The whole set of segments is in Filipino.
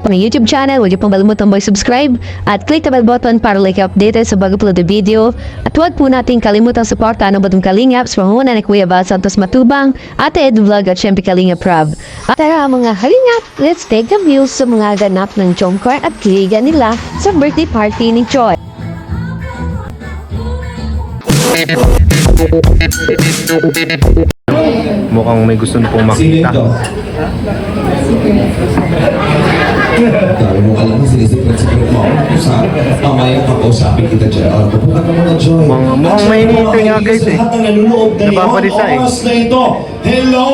pang YouTube channel. Huwag niyo pong kalimutan mag-subscribe at click the bell button para like updated sa bago-upload na video. At huwag po natin kalimutan suporta ng Batong Kalingap sa pangunguna ni Kuya Val Santos Matubang, Ate Ed Vlog at syempre Kalingap Rob. At tara mga Kalingap, let's take a view sa mga ganap ng Jomcar at Kliga nila sa birthday party ni Joy. Mukhang may gusto na pong makita. Dahil mo alam mo, sinisipret-sipret mo ako sa pamayang kakausapin kita dyan. Pupunta ka muna, Joy. Mukhang may hinihintay nga guys eh. Lahat ng nanonood ngayon, Napapadisa eh. oras na ito. Hello!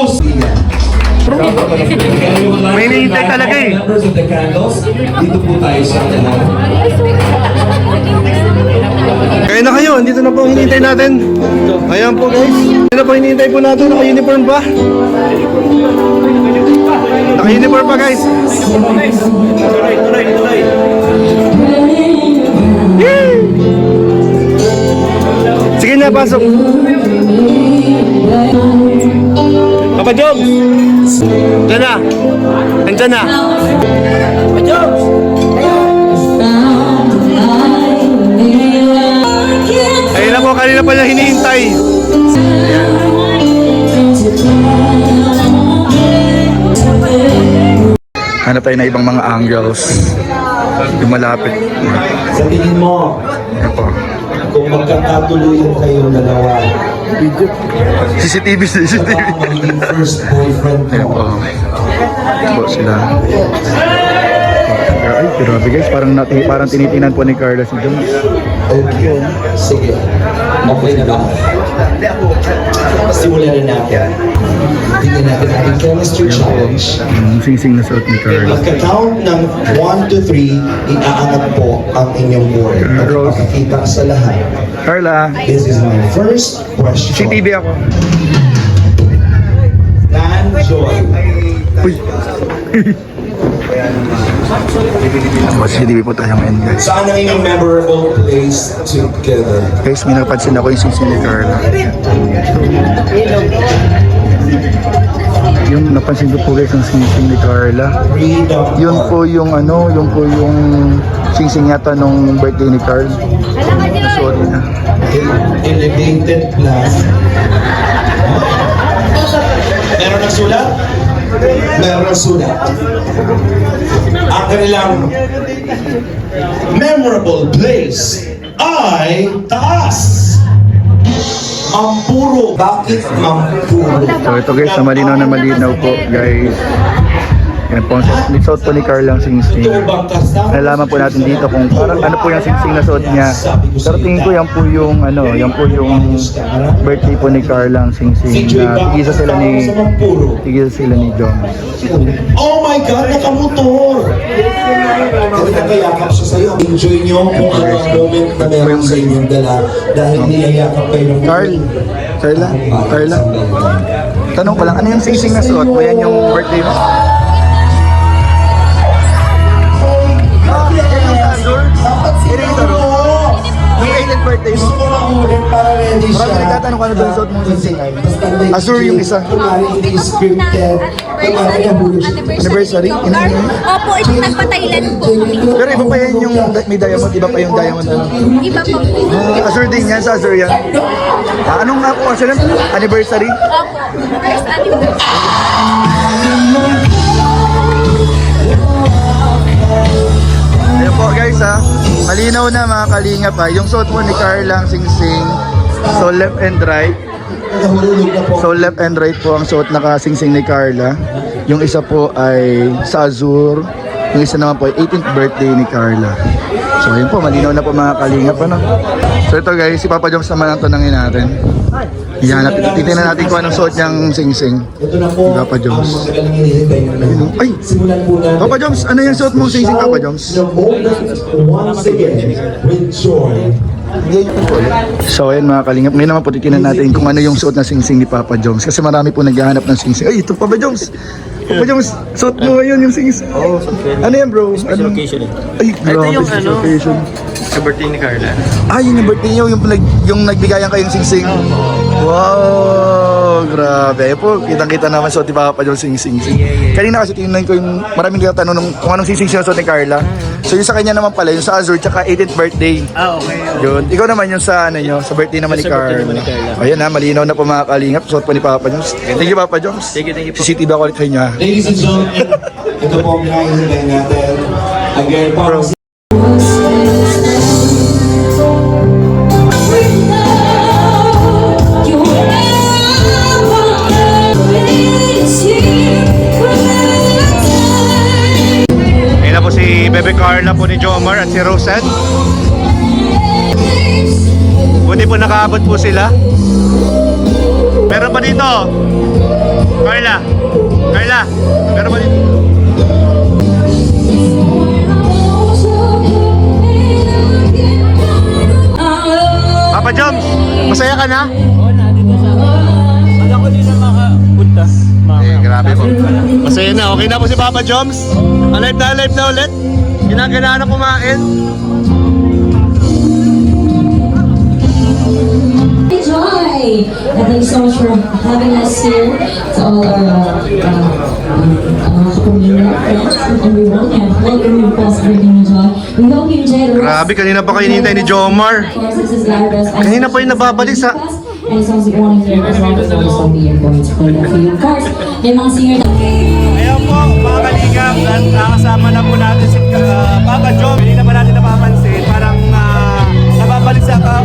May hinihintay talaga eh. Members of the candles, dito po tayo sa kanila. Kaya na kayo, andito na po ang hinihintay natin. Ayan po guys. Ano na po hinihintay po natin? Naka-uniform pa? Naka-uniform pa guys. Yee! Sige na, pasok. Papa Jogs! Diyan na. Andyan na. Papa Jogs! Ayun na po, kanina pa niya hinihintay. Ayan. Hanap tayo na ibang mga angles. Yung malapit. Sa tingin mo, Ayan po. kung magkakatuluyan kayong dalawa, CCTV. baka magiging first boyfriend Ayan po. mo. Ayan po sila. Ay, grabe guys, parang tinitingnan po ni Carla si John. Okay. Sige. Okay na ba? Simulan na natin. Tingnan natin ating chemistry challenge. Sing-sing na suot ni Carla. Magka-count ng 1 to 3, iaangat po ang inyong board. Pagkakita sa lahat. Carla, This is my first question. CCTV ako. Dan Joy. Uy. CCTV po tayo ngayon guys. Saan ang inyong memorable place together? Guys, may napansin ako yung sing-sing ni Carla. Yung napansin ko po guys ang sing-sing ni Carla. Freedom. Yun po yung sing-sing yata nung birthday ni Carl. Sorry na. Elevated plan. Meron ng sulat? Meron ng sulat. Ang kanilang memorable place ay taas. Mampuro. Bakit Mampuro? So ito guys, na malinaw po guys. Yan po, ang suot po ni Carl ang sing-sing. Ito bang kasama? Nalaman po natin dito kung parang ano po yung sing-sing na suot niya. Pero tingin ko yan po yung birthday po ni Carl ang sing-sing na tigisa sila ni John. Oh my God, nakamotor! Kasi nakayakap siya sa'yo. Enjoy nyo kung ano ang moment na meron sa inyong dala dahil niyayakap kayo ng Carla, tanong ko lang, ano yung sing-sing na suot mo? Yan yung birthday mo? Yung 18th birthday mo? Gusto ko makulit para ready siya. Marami nagtatanong kung ano doon suot mong sing-sing. Azure yung isa. Kumari hindi scripted. Kumari nabulog siya. Anniversary? Opo, ito nagpatailan po kami. Pero iba pa yan yung may diamond, iba pa yung diamond ano? Iba pa po. Azure din yan, sa Azure yan. Anong nga po kasi lang? Anniversary? Opo, first anniversary. Ayun po guys ha, malinaw na mga kalingap ha, yung suot mo ni Carla ang sing-sing, so left and right. Nahulog na po. So left and right po ang suot na kasing-sing ni Carla. Yung isa po ay sa Azure, yung isa naman po ay 18th birthday ni Carla. So ayun po, malinaw na po mga kalingap ano. So ito guys, si Papa Joms naman ang tanongin natin. Yan, titignan natin kung anong suot niyang sing-sing. Ito na po Papa Joms. ang magagaling hinihintay nyo na. Ay! Simulan po natin. Papa Joms, ano yung suot mong sing-sing Papa Joms? The moment once again with joy. So ayun mga kalingap, ngayon naman po titignan natin kung ano yung suot na sing-sing ni Papa Joms. Kasi marami po naghahanap ng sing-sing. Ay, ito Papa Joms! Papa Joms, suot mo ngayon yung sing-sing. Oo, okay. Ano yan bro? Special occasion eh. Ay, grabe, yung special ano? occasion. Sa birthday ni Carla. Ah, yun yung birthday niyo, yung nagbigayan kayong sing-sing. Wow! grabe. Ayun po, kitang-kita naman suot ni Papa Joms yung sing-sing. Kanina kasi tingnan ko yung maraming nagtatanong kung anong sing-sing sinusuot ni Carla. So yung sa kanya naman pala, yung sa Azure, tsaka 18th birthday. Okay. Yun. Ikaw naman yung sa ano nyo, sa birthday naman ni Sa birthday Carla. naman ni Carla. Ayan ha, malinaw na po mga kalingap. Suot po ni Papa Joms. Thank you, Papa Joms. Thank you po. CCTV ako ulit sa inyo ha. Ladies and gentlemen, ito po ang pinakahihintay natin. Again, parang Ayun na po si Bebe Carla po ni Jomar at si Rosen. Buti po nakaabot po sila. Meron pa dito. Carla. Carla. Meron pa dito. Papa Joms, masaya ka na? Alam ko din na makapunta. Eh, grabe po. Masaya na. Okay na po si Papa Joms. Alive na ulit. Ginagana na kumain. Joy! And thank you so much for having us here to all our kapamilya, friends, and everyone. And welcome you po sa Bringing Joy. We hope you enjoyed the rest. Grabe, kanina pa kayo hinihintay ni Jomar. Kanina pa yung nababalik sa... And it's also one of your as well as always will be here going to play that for you. Of course, may mga singer na... Ayan po, mga kalingap, at kasama na po natin si Papa Jom. Hindi na pa natin napapansin, parang nababalik sa pro.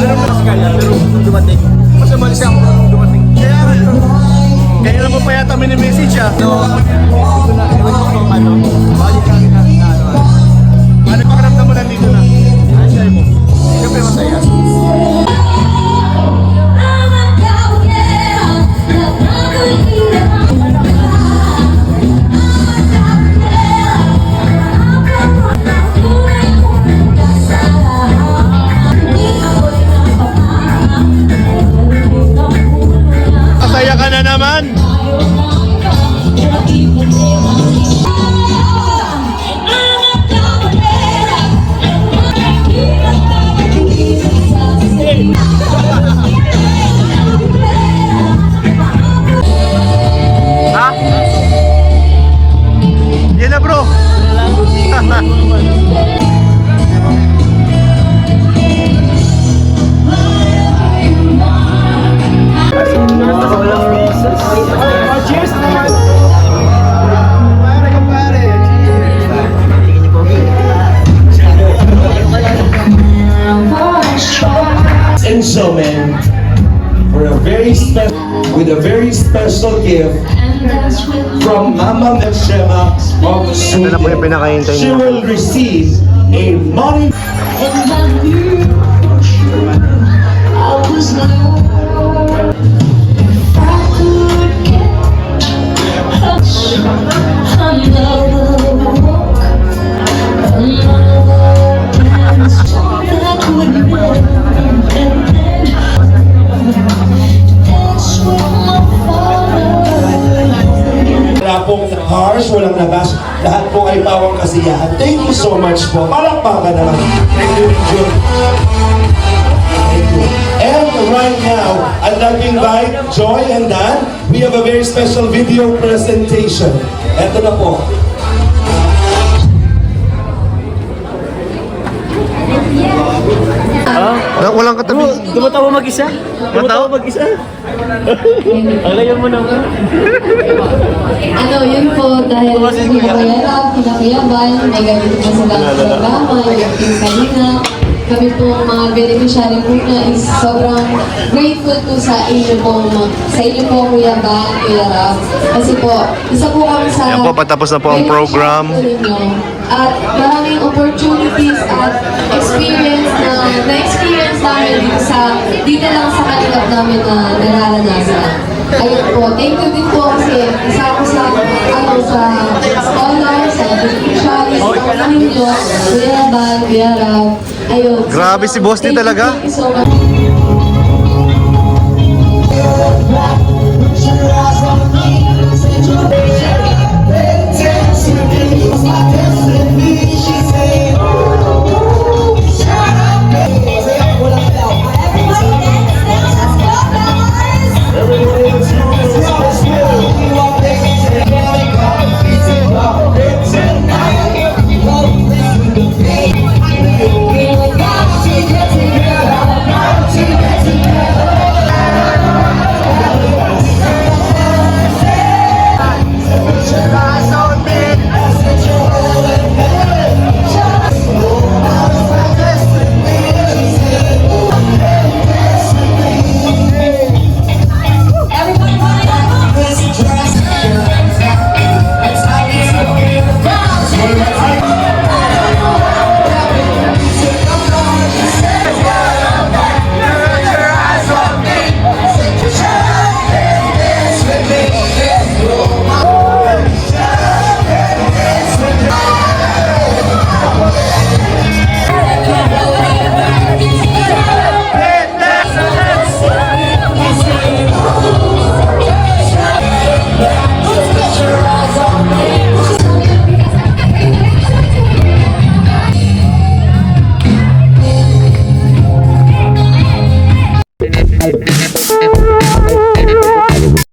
Pero mas kaya, pero dumating. Mas umalis siya ako dumating. Kaya lang po pa yata mini-message siya. So, dito na, ewan ko kung ano, balik kami na. Ano pakiramdam mo nandito na? Ano siya mo? Siyempre masaya. Masaya ka na naman! Ha? Yan na bro! Cheers naman! and gentlemen, for a very special, with a very special gift from Mama Melchema of Ito na po yung Sweden. pinakahintay She niya. will receive a money. Wala pong harsh, walang labas. Lahat po ay pawang kasiyahan. Thank you so much po. Palakpakan naman. Thank you, Jun. Thank you. And right now, I'd like to invite Joy and Dan. We have a very special video presentation. Ito na po. Walang katabi. Tumatawa mag-isa? Tumatawa mag-isa? Alayan mo naman. Ano, yun po, dahil pinapayarap, pinapayaban, may ganito po silang programa, yung Team Kalina. Kami po mga beneficiary po niya is sobrang grateful po sa inyo po, Kuya Ban, Kuya Rab. Kasi po, isa po kami sa... Yan po, patapos na po ang program. beneficiary po ninyo. At maraming opportunities at experience namin dito lang sa kanilap namin na nararanasan. Ayun po, thank you din po kasi isa ako sa scholar, sa beneficiary, sa ninyo, Kuya Ban, Kuya Rab. Ayun. Grabe si Boss din talaga. Thank you so much.